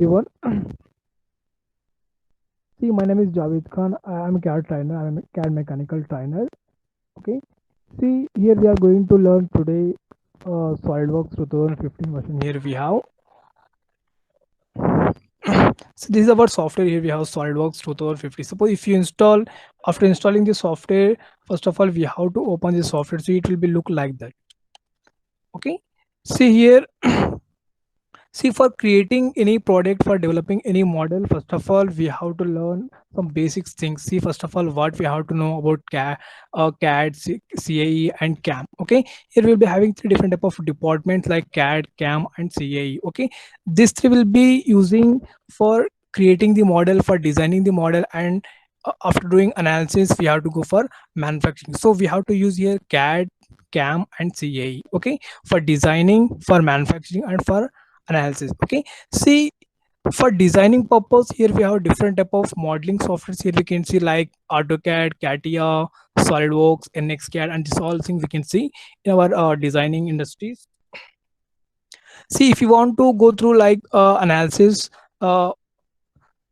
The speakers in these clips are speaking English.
Everyone. See, my name is Javed Khan. I am a CAD trainer. I am a CAD mechanical trainer. Okay. See, here we are going to learn today SolidWorks 2015 version. Here we have. So this is our software. Here we have SolidWorks 2050. Suppose if you install, after installing the software, first of all we have to open the software. So it will be look like that. Okay. See here. See, for creating any product, for developing any model, first of all, we have to learn some basic things. See, first of all, what we have to know about CAD, CAE, and CAM. Okay, here we'll be having three different type of departments like CAD, CAM, and CAE. Okay, these three will be using for creating the model, for designing the model, and after doing analysis, we have to go for manufacturing. So we have to use here CAD, CAM, and CAE. Okay, for designing, for manufacturing, and for analysis. Okay, see, for designing purpose, here we have different type of modeling softwares. Here we can see like AutoCAD, CATIA, SolidWorks, NXCAD, and this all things we can see in our designing industries. See, if you want to go through like analysis,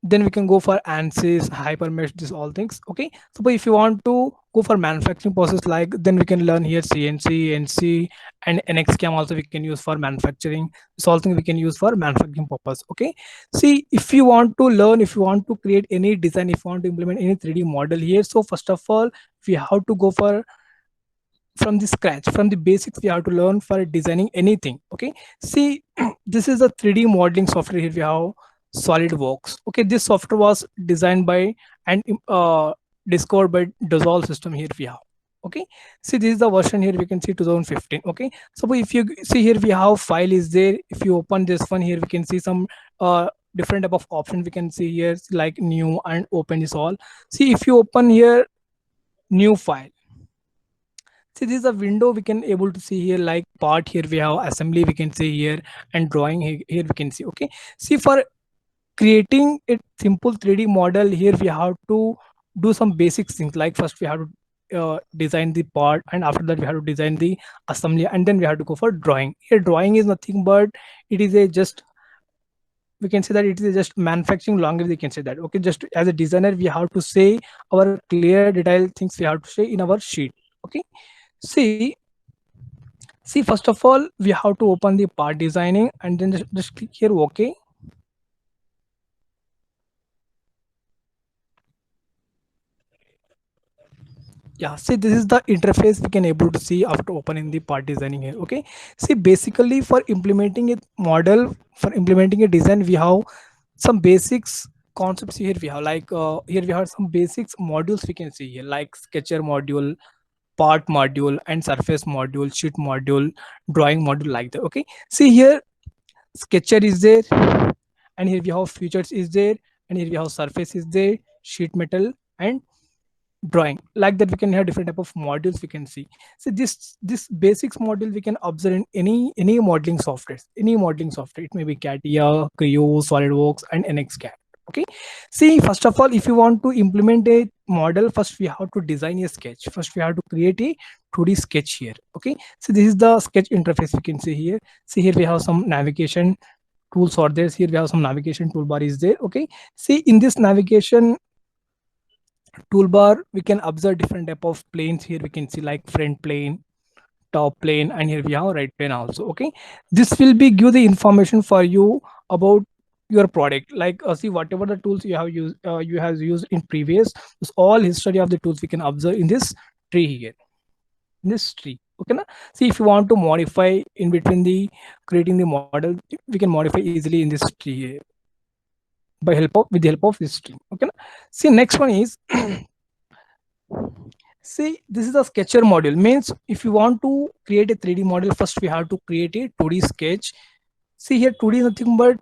then we can go for ANSYS, Hypermesh, these all things. Okay, so but if you want to go for manufacturing process, like then we can learn here CNC, NC, and NXCAM also we can use for manufacturing. This all thing we can use for manufacturing purpose. Okay, see, if you want to learn, if you want to create any design, if you want to implement any 3D model here, so first of all we have to go for from the scratch, from the basics we have to learn for designing anything. Okay, see, this is a 3D modeling software. Here we have SolidWorks. Okay, this software was designed by and discovered by Dassault System. Here we have. Okay, see, this is the version. Here we can see 2015. Okay, so if you see here we have file is there. If you open this one, here we can see some different type of options we can see here, like new and open is all. See, if you open here new file, see, this is a window we can able to see here, like part. Here we have assembly we can see here, and drawing here we can see. Okay, see, for creating a simple 3D model, here we have to do some basic things, like first we have to design the part, and after that we have to design the assembly, and then we have to go for drawing. Here drawing is nothing but it is a just, we can say that it is just manufacturing language, we can say that. Okay, just as a designer we have to say our clear detailed things we have to say in our sheet. Okay, see, first of all we have to open the part designing, and then just click here OK. Yeah, see, this is the interface we can able to see after opening the part designing here. Okay, see, basically for implementing a model, for implementing a design, we have some basics concepts. Here we have like here we have some basics modules we can see here, like sketcher module, part module, and surface module, sheet module, drawing module, like that. Okay, see here sketcher is there, and here we have features is there, and here we have surface is there, sheet metal, and drawing, like that we can have different type of modules we can see. So this basics module we can observe in any modeling software, any modeling software. It may be CATIA, Creo, SolidWorks, and NXCAD. Okay, see, first of all if you want to implement a model, first we have to design a sketch. First we have to create a 2D sketch here. Okay, so this is the sketch interface we can see here. See, here we have some navigation tools are there. Here we have some navigation toolbar is there. Okay, see, in this navigation toolbar we can observe different type of planes. Here we can see like front plane, top plane, and here we have right plane also. Okay, this will be give the information for you about your product, like see, whatever the tools you have used, you have used in previous, this all history of the tools we can observe in this tree here, in this tree. Okay na? See, if you want to modify in between the creating the model, we can modify easily in this tree here by help of, with the help of this tree. Okay na? See, next one is see, this is a sketcher module. Means if you want to create a 3D model, first we have to create a 2D sketch. See, here 2D is nothing but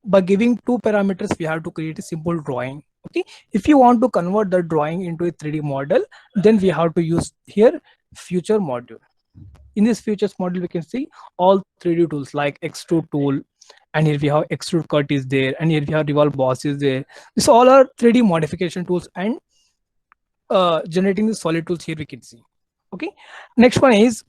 by giving two parameters we have to create a simple drawing. Okay, if you want to convert the drawing into a 3D model, then we have to use here future module. In this futures module we can see all 3D tools like extrude tool, and here we have extrude cut is there, and here we have revolve boss is there. This all are 3D modification tools, and generating the solid tools here we can see. Okay, next one is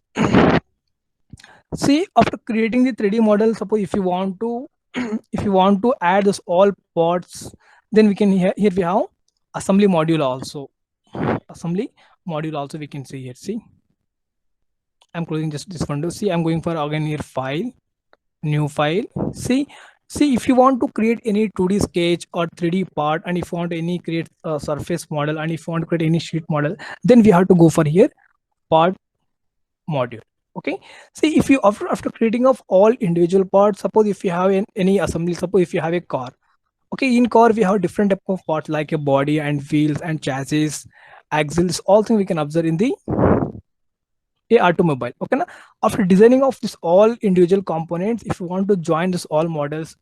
see, after creating the 3D model, suppose if you want to if you want to add this all parts, then we can here we have assembly module also. Assembly module also we can see here. See, I'm closing just this window. See, I'm going for again here file, new file. See if you want to create any 2D sketch or 3D part, and if you want any create a surface model, and if you want to create any sheet model, then we have to go for here part module. Okay, see if you after creating of all individual parts, suppose if you have any assembly, suppose if you have a car. Okay, in car we have different type of parts like a body and wheels and chassis, axles, all things we can observe in the a automobile. Okay na? After designing of this all individual components, if you want to join this all models,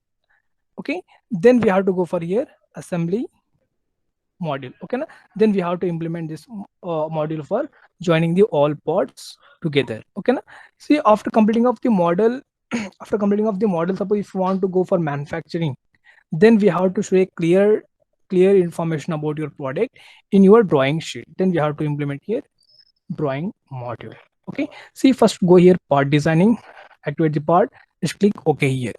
okay, then we have to go for here assembly module. Okay na? Then we have to implement this module for joining the all parts together. Okay na? See, after completing of the model, after completing of the model, suppose if you want to go for manufacturing, then we have to show a clear information about your product in your drawing sheet. Then we have to implement here drawing module. Okay, see, first go here part designing, activate the part, just click OK here.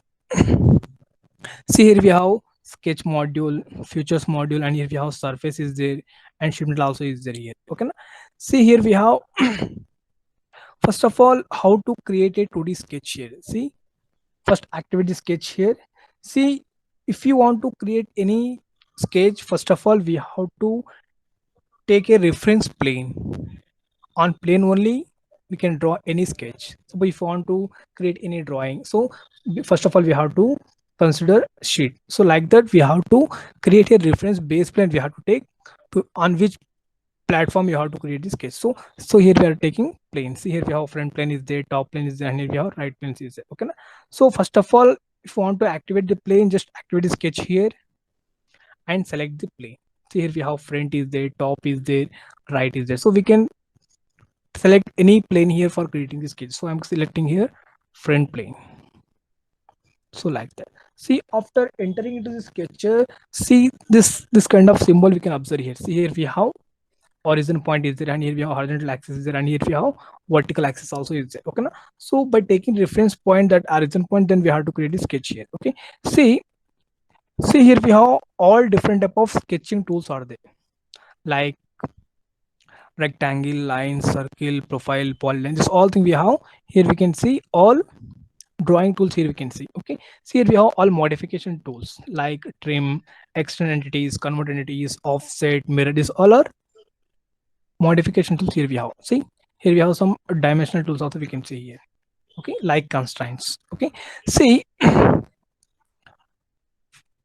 See, here we have sketch module, features module, and here we have surface is there, and sheet metal also is there here. Okay na? See, here we have first of all how to create a 2D sketch here. See, first activate the sketch here. See, if you want to create any sketch, first of all we have to take a reference plane. On plane only we can draw any sketch. So if you want to create any drawing, so first of all we have to consider sheet. So like that we have to create a reference base plane we have to take to on which platform you have to create this sketch. So here we are taking plane. See, here we have front plane is there, top plane is there, and here we have right plane is there. Okay na? So first of all, if you want to activate the plane, just activate the sketch here and select the plane. See, here we have front is there, top is there, right is there. So we can select any plane here for creating this sketch. So I'm selecting here front plane. So like that. See, after entering into the sketcher, see this kind of symbol we can observe here. See, here we have horizon point is there, and here we have horizontal axis is there, and here we have vertical axis also is there. Okay na? So by taking reference point, that horizon point, then we have to create a sketch here. Okay, see here we have all different type of sketching tools are there, like rectangle, line, circle, profile, polyline. This all thing we have here. We can see all drawing tools here. We can see. Okay, see here we have all modification tools like trim, extend entities, convert entities, offset, mirror. This all are modification tools here we have. See, here we have some dimensional tools also we can see here. Okay, like constraints. Okay, see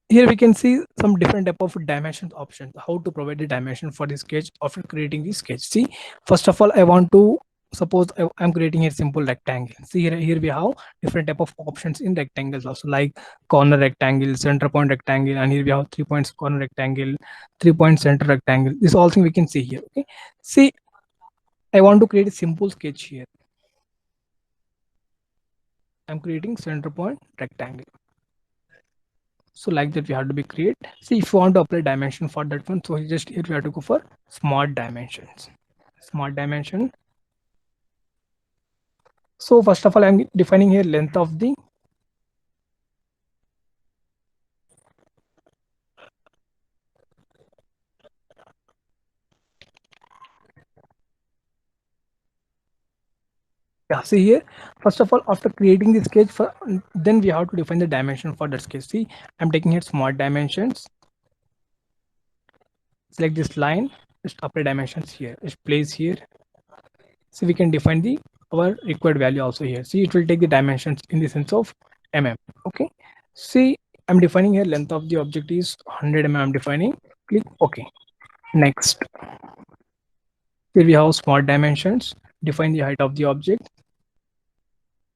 here we can see some different type of dimensions options, how to provide the dimension for the sketch after creating the sketch. See, first of all I want to suppose I'm creating a simple rectangle. See, here we have different type of options in rectangles also, like corner rectangle, center point rectangle, and here we have 3 points corner rectangle, 3 point center rectangle. This all thing we can see here. Okay, see, I want to create a simple sketch here. I'm creating center point rectangle. So like that we have to be create. See, if you want to apply dimension for that one, so just here we have to go for smart dimensions. Smart dimension. So first of all, I'm defining here length of the see here. First of all, after creating the sketch, then we have to define the dimension for that sketch. See, I'm taking here smart dimensions. Select this line, just apply dimensions here, just place here. So we can define the our required value also here. See, it will take the dimensions in the sense of mm. Okay, see, I'm defining here length of the object is 100 mm. I'm defining, click OK. Next, here we have smart dimensions, define the height of the object.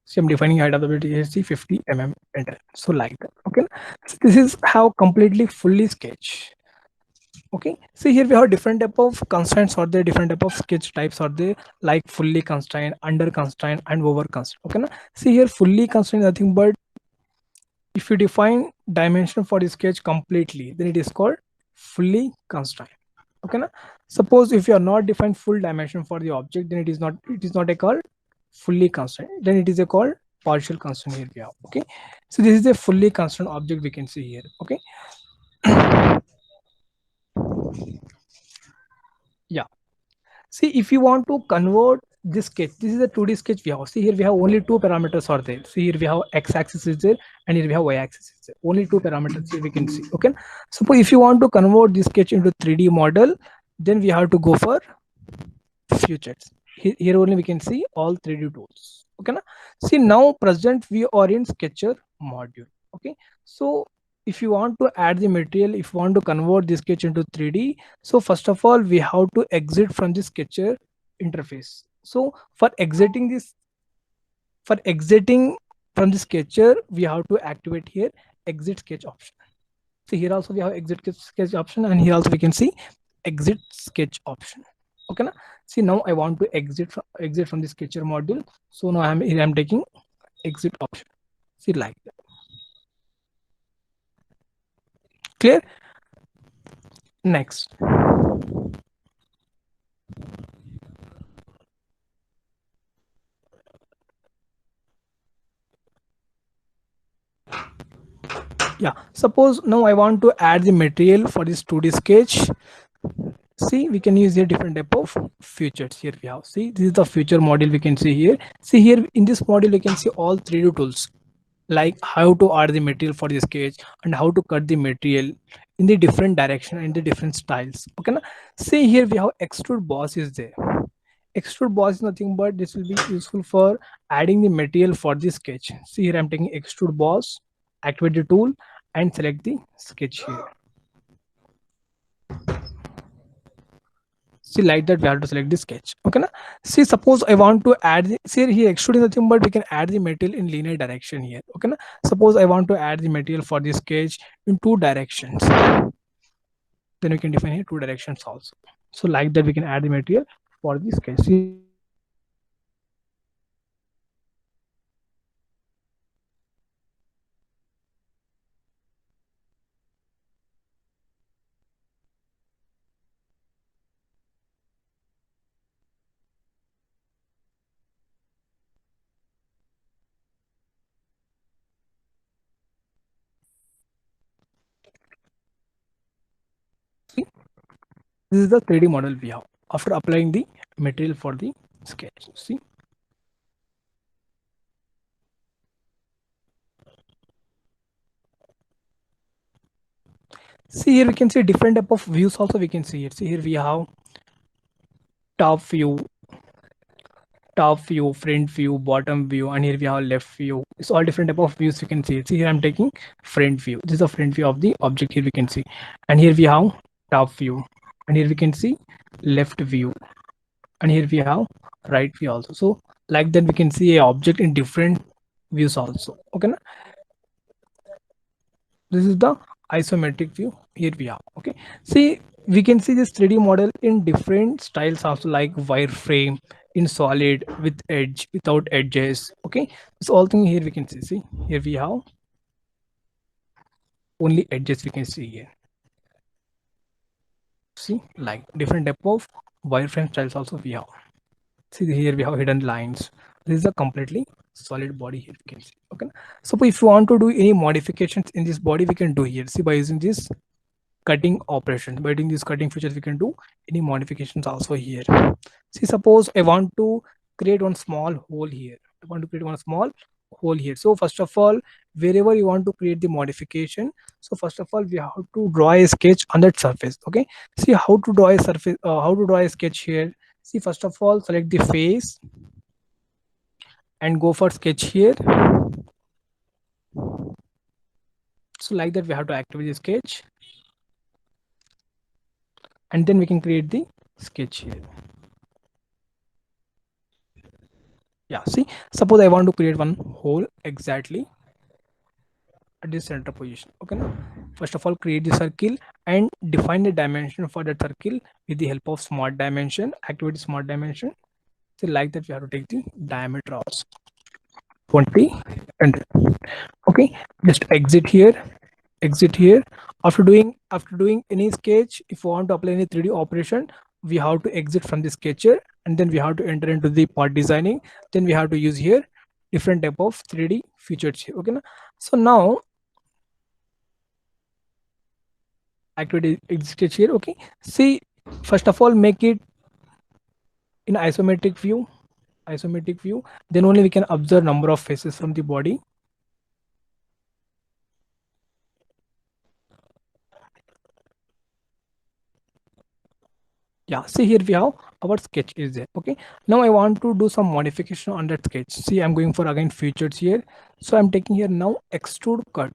See, I'm defining height of the object is 50 mm, enter. So like that. Okay, so this is how completely fully sketch. Okay, see, here we have different type of constraints or the different type of sketch types are there, like fully constrained, under constrained, and over constrained. Okay na? See, here fully constrained nothing but if you define dimension for the sketch completely, then it is called fully constrained. Okay na? Suppose if you are not defined full dimension for the object, then it is not a called fully constrained, then it is a called partial constraint here we have. Okay, so this is a fully constrained object we can see here. Okay, yeah. See, if you want to convert this sketch, this is a 2D sketch we have. See here we have only two parameters are there. See here we have x-axis is there and here we have y-axis is there. Only two parameters here we can see. Okay. Suppose if you want to convert this sketch into 3D model, then we have to go for futures. Here only we can see all 3D tools. Okay. See now present we are in Sketcher module. Okay. So if you want to add the material, if you want to convert this sketch into 3D, so first of all we have to exit from the Sketcher interface. So for exiting from the Sketcher, we have to activate here exit sketch option. So here also we have exit sketch option, and here also we can see exit sketch option. Okay na? See now I want to exit from the Sketcher module. So now I'm taking exit option. See like that. Clear? Next. Yeah, suppose now I want to add the material for this 2D sketch. See, we can use a different type of features. Here we have, see, this is the feature module we can see here. See here in this module you can see all 3D tools, like how to add the material for the sketch and how to cut the material in the different direction and the different styles. Okay na? See here we have extrude boss is there. Extrude boss is nothing but this will be useful for adding the material for the sketch. See here I'm taking extrude boss, activate the tool and select the sketch here. See like that we have to select the sketch. Okay na? See suppose I want to add see here extrude is nothing but we can add the material in linear direction here. Okay na? Suppose I want to add the material for the sketch in 2 directions, then we can define here 2 directions also. So like that we can add the material for the sketch. See, this is the 3D model we have after applying the material for the sketch. See, here we can see different type of views also we can see it. See here we have top view, front view, bottom view, and here we have left view. It's all different type of views you can see. See here I'm taking front view. This is the front view of the object here we can see, and here we have top view, and here we can see left view, and here we have right view also. So like that we can see a object in different views also. Okay na? This is the isometric view here we have. Okay, see we can see this 3D model in different styles also, like wireframe, in solid, with edge, without edges. Okay, so all thing here we can see here we have only edges we can see here. See like different type of wireframe styles also we have. See here we have hidden lines. This is a completely solid body here we can see. Okay, so if you want to do any modifications in this body we can do here. See by using this cutting operation, by doing these cutting features we can do any modifications also here. See suppose I want to create one small hole here. I want to create one small hole here. So first of all, wherever you want to create the modification, so first of all we have to draw a sketch on that surface. Okay, see how to draw a surface, how to draw a sketch here. See first of all select the face and go for sketch here. So like that we have to activate the sketch, and then we can create the sketch here. Yeah, see suppose I want to create one hole exactly at this center position. Okay now, first of all create the circle and define the dimension for that circle with the help of smart dimension. Activate the smart dimension. So like that we have to take the diameter also 20 and okay, just exit here. After doing any sketch, if you want to apply any 3D operation, we have to exit from the sketcher, and then we have to enter into the part designing. Then we have to use here different type of 3D features here. Okay, na? So now activity exists here. Okay, see, first of all, make it in isometric view, then only we can observe number of faces from the body. Yeah, see here we have our sketch is there. Okay, now I want to do some modification on that sketch. See, I'm going for again features here. So I'm taking here now extrude cut.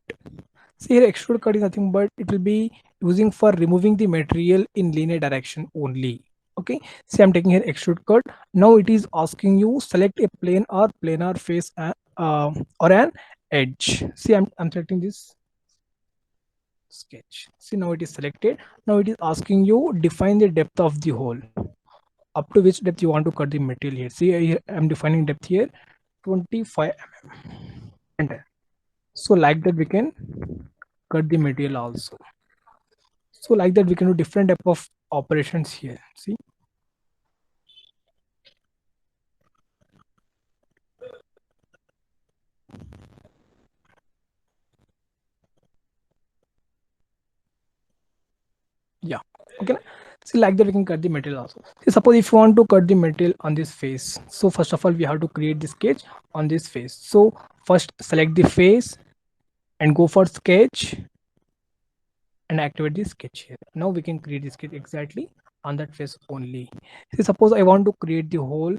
See here extrude cut is nothing but it will be using for removing the material in linear direction only. Okay, see, I'm taking here extrude cut. Now it is asking you select a plane or planar face or an edge. See, I'm selecting this sketch. See, now it is selected. Now it is asking you define the depth of the hole, up to which depth you want to cut the material here. See, here I'm defining depth here 25 mm. Enter. So like that we can cut the material also. So like that we can do different type of operations here. See, yeah, okay. See, like that we can cut the material also. See, suppose if you want to cut the material on this face, so first of all we have to create the sketch on this face. So first select the face and go for sketch and activate the sketch here. Now we can create the sketch exactly on that face only. See, suppose I want to create the hole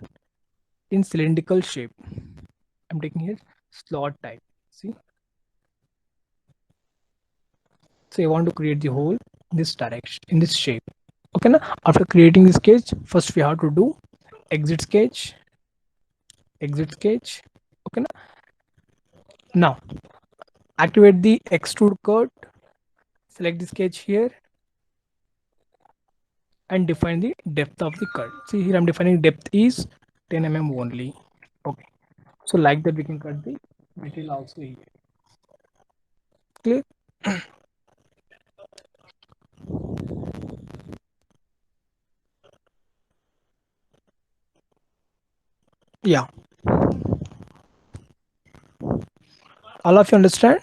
in cylindrical shape. I'm taking here slot type. See, so I want to create the hole in this direction, in this shape. Okay, now after creating the sketch, first we have to do exit sketch, exit sketch. Okay, now activate the extrude cut, select the sketch here and define the depth of the cut. See here I'm defining depth is 10 mm only. Okay, so like that we can cut the material also here. Clear? Yeah, all of you understand?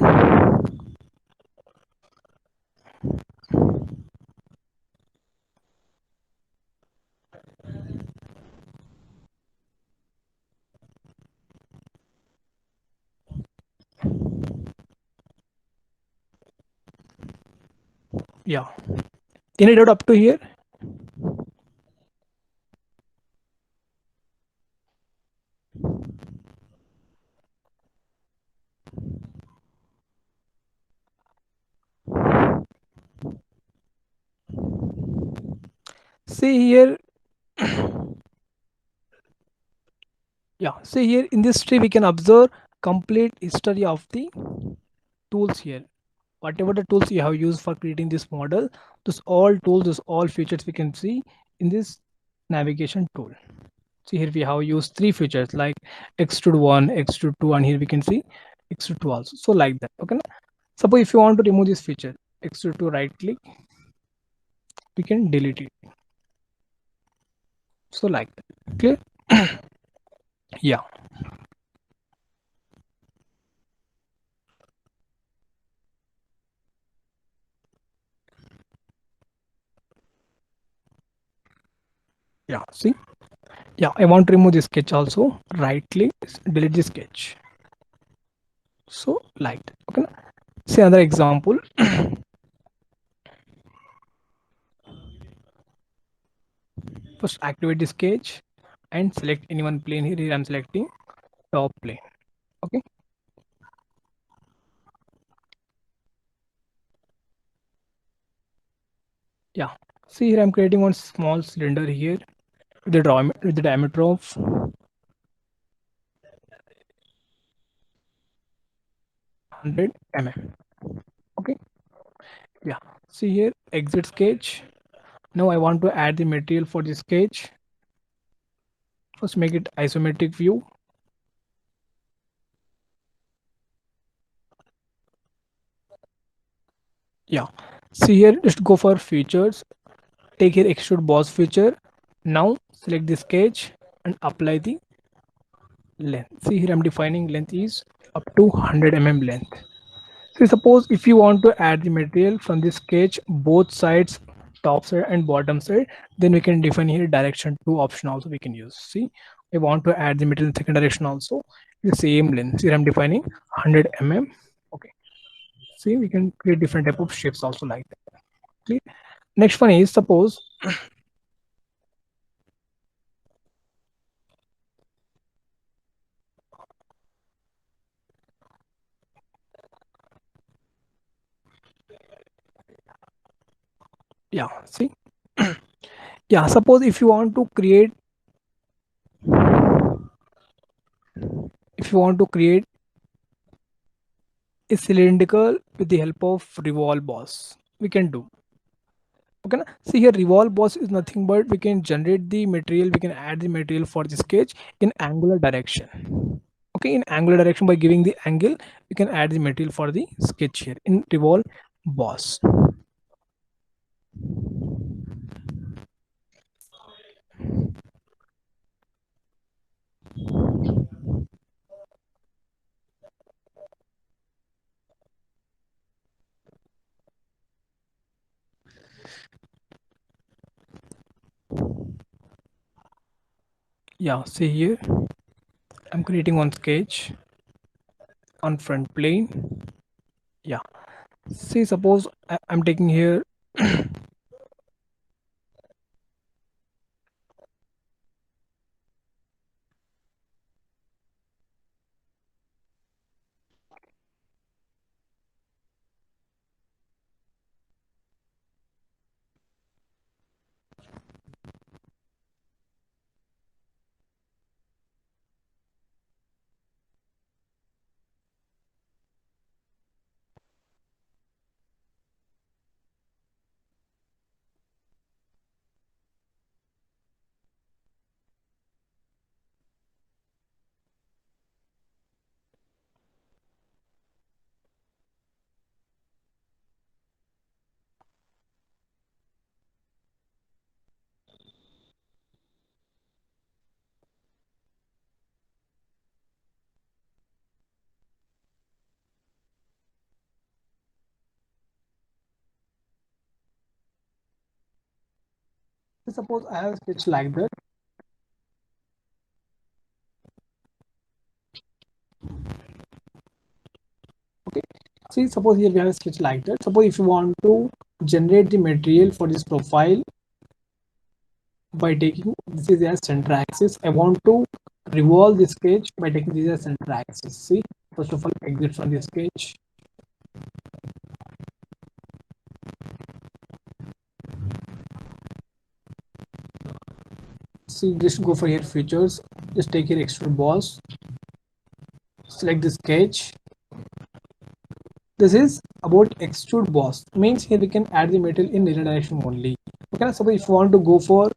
Yeah, any doubt up to here? See here, yeah, see here in this tree we can observe complete history of the tools here. Whatever the tools you have used for creating this model, those all tools, those all features we can see in this navigation tool. See here we have used three features like extrude 1, extrude 2, and here we can see extrude 2 also. So like that. Okay. Suppose if you want to remove this feature, extrude 2, right click, we can delete it. So like that. Clear? Yeah. Yeah. See? Yeah, I want to remove this sketch also. Right click, delete the sketch. So like that. Okay. See another example. First activate the sketch and select any one plane here. Here I'm selecting top plane. Okay. Yeah. See here I'm creating one small cylinder here with the diameter of 100 mm. Okay. Yeah. See here exit sketch. Now I want to add the material for the sketch. First make it isometric view. Yeah. See here just go for features. Take here extrude boss feature. Now select the sketch and apply the length. See here I'm defining length is up to 100 length. So suppose if you want to add the material from the sketch both sides, top side and bottom side, then we can define here direction to option also we can use. See, I want to add the material in second direction also, the same length. Here I'm defining 100 Okay. See, we can create different type of shapes also like that. Okay. Next one is suppose yeah, see, yeah, suppose if you want to create a cylindrical with the help of revolve boss, we can do. Okay, na? See here revolve boss is nothing but we can generate the material, we can add the material for the sketch in angular direction. Okay, in angular direction by giving the angle, we can add the material for the sketch here in revolve boss. Yeah, see here I'm creating one sketch on front plane. Yeah, see suppose I'm taking here suppose I have sketch like that. Okay, see suppose here we have a sketch like that. Suppose if you want to generate the material for this profile by taking this is as center axis, I want to revolve the sketch by taking this as center axis. See, first of all exit from the sketch. See, just go for here features, just take here extrude boss, select the sketch. This is about extrude boss, means here we can add the material in linear direction only. Okay, so if you want to go for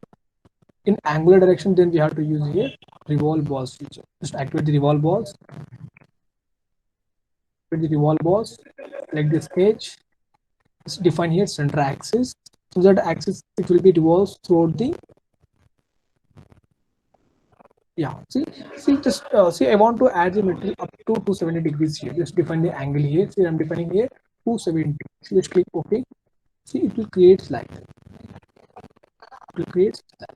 in angular direction, then we have to use here revolve boss feature. Just activate the revolve boss, like the sketch. Just define here center axis, so that axis it will be revolved throughout the. Yeah, see just see I want to add the material up to 270 degrees here. Just define the angle here. See I'm defining here 270. So just click OK. See it will create like that. It will create that.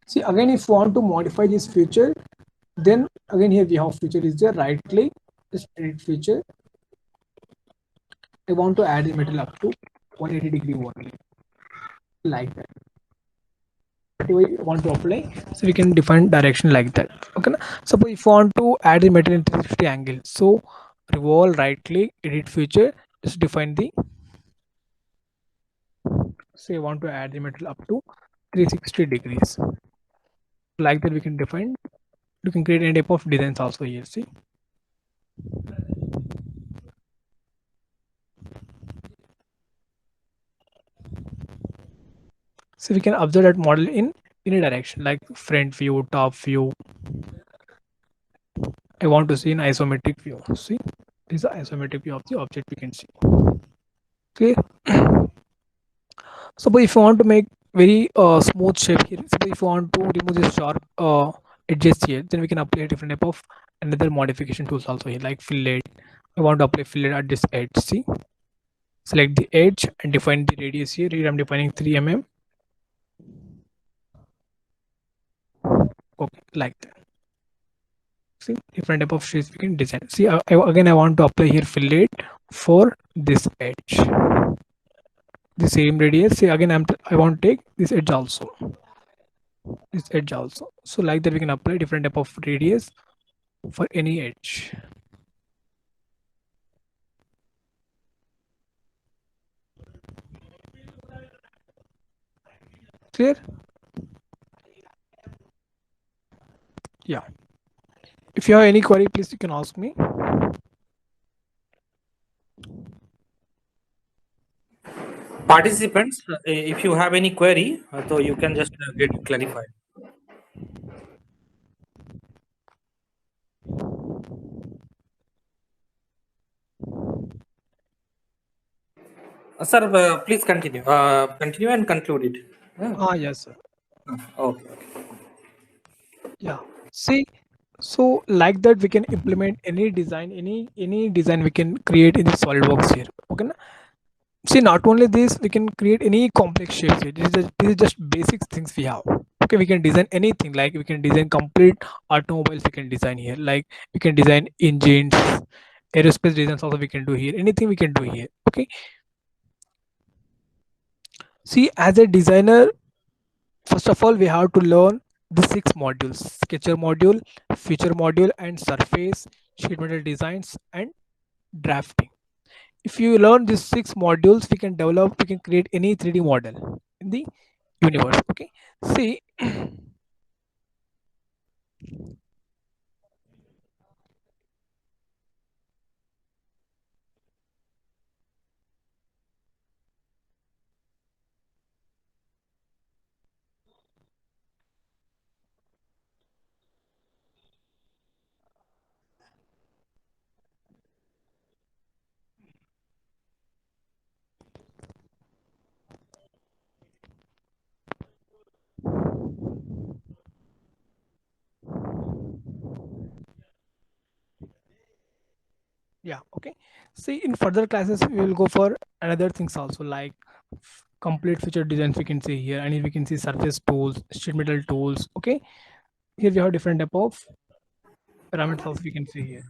See again if you want to modify this feature, then again here we have feature is there, right click, just edit feature. I want to add the material up to 180 degree only, like that. We want to apply, so we can define direction like that. Okay, suppose if you want to add the material in 360 angle, so revolve, right click, edit feature, just define the, say I want to add the material up to 360 degrees, like that we can define. You can create any type of designs also here. See, so we can observe that model in any direction like front view, top view. I want to see an isometric view. See, this is the isometric view of the object we can see. Okay. Suppose if you want to make very smooth shape here, suppose if you want to remove this sharp edges here, then we can apply a different type of another modification tools also here, like fillet. I want to apply fillet at this edge. See, select the edge and define the radius here. Here I'm defining 3 mm. Okay, like that. See, different type of shapes we can design. See, again I want to apply here fillet for this edge, the same radius. See, again I want to take this edge also, this edge also. So like that we can apply different type of radius for any edge. Clear? Yeah. If you have any query, please you can ask me. Participants, if you have any query, so you can just get clarified. Sir, please continue. Continue and conclude it. Yes, sir. Okay. Yeah. See, so like that we can implement any design, any design we can create in the SolidWorks here. Okay. Na? See, not only this, we can create any complex shapes here. This is just basic things we have. Okay, we can design anything, like we can design complete automobiles, we can design here, like we can design engines, aerospace designs also we can do here, anything we can do here. Okay. See, as a designer, first of all, we have to learn the 6 modules: sketcher module, feature module, and surface, sheet metal designs, and drafting. If you learn these 6 modules, we can develop, we can create any 3D model in the universe. Okay. See, yeah, okay. See, in further classes, we will go for another things also, like complete feature designs we can see here, and we can see surface tools, sheet metal tools. Okay. Here we have different type of parameters also we can see here.